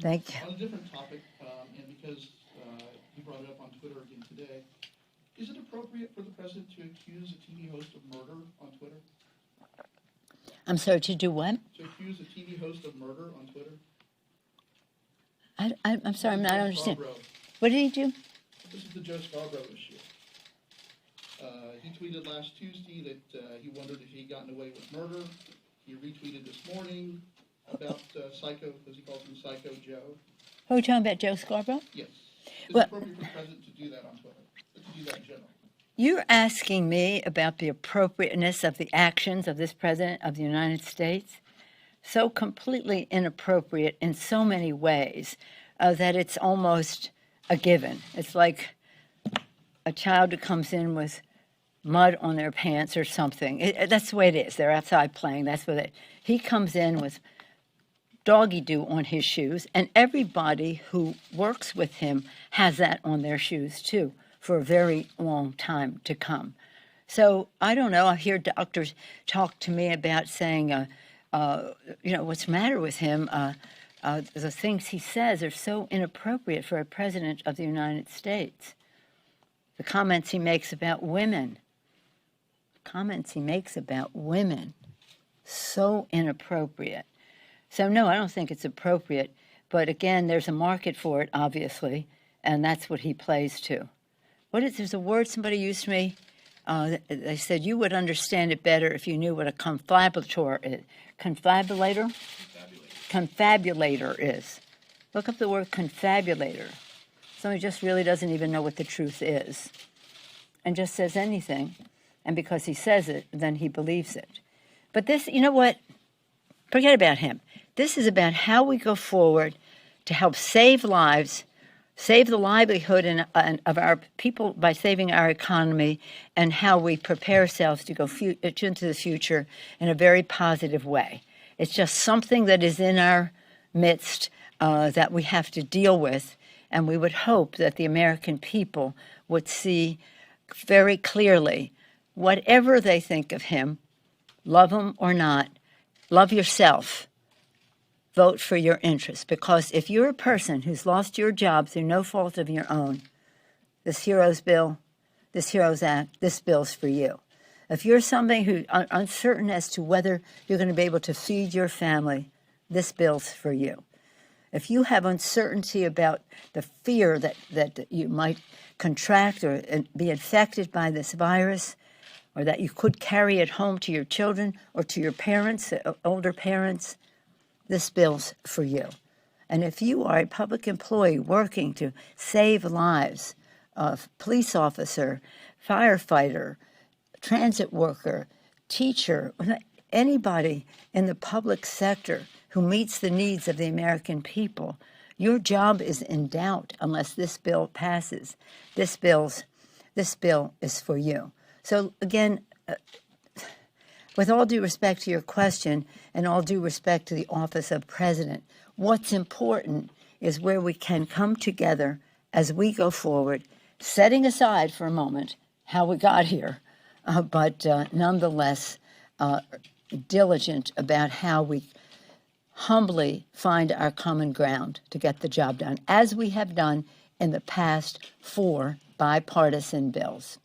Thank you. On a different topic, and because you brought it up on Twitter again today, is it appropriate for the president to accuse a TV host of murder on Twitter? I'm sorry, to do what? To accuse a TV host of murder on Twitter? I'm sorry, I don't understand. Scarborough. What did he do? This is the Joe Scarborough issue. He tweeted last Tuesday that he wondered if he'd gotten away with murder. He retweeted this morning about Psycho, as he calls him, Psycho Joe. Who are you talking about, Joe Scarborough? Yes. Is Well, it appropriate for the president to do that on Twitter? To do that in general? you're asking me about the appropriateness of the actions of this president of the United States? So completely inappropriate in so many ways that it's almost a given. It's like a child who comes in with mud on their pants or something. That's the way it is. They're outside playing. That's what he comes in with doggy do on his shoes, and everybody who works with him has that on their shoes too for a very long time to come. So I don't know. I hear doctors talk to me about saying, what's the matter with him? The things he says are so inappropriate for a president of the United States. The comments he makes about women, so inappropriate. So, no, I don't think it's appropriate. But again, there's a market for it, obviously, and that's what he plays to. There's a word somebody used to me. They said you would understand it better if you knew what a confabulator is. Confabulator? Confabulator is. Look up the word confabulator. Somebody just really doesn't even know what the truth is and just says anything. And because he says it, then he believes it. But this, you know what? Forget about him. This is about how we go forward to help save lives, save the livelihood of our people by saving our economy, and how we prepare ourselves to go into the future in a very positive way. It's just something that is in our midst that we have to deal with, and we would hope that the American people would see very clearly, whatever they think of him, love him or not, love yourself. Vote for your interests, because if you're a person who's lost your job through no fault of your own, this HEROES bill, this HEROES Act, this bill's for you. If you're somebody who's uncertain as to whether you're going to be able to feed your family, this bill's for you. If you have uncertainty about the fear that you might contract or be infected by this virus, or that you could carry it home to your children or to your parents, older parents, this bill's for you. And if you are a public employee working to save lives, a police officer, firefighter, transit worker, teacher, anybody in the public sector who meets the needs of the American people, your job is in doubt unless this bill passes. This bill is for you. So again, with all due respect to your question and all due respect to the office of president, what's important is where we can come together as we go forward, setting aside for a moment how we got here, but nonetheless diligent about how we humbly find our common ground to get the job done, as we have done in the past 4 bipartisan bills.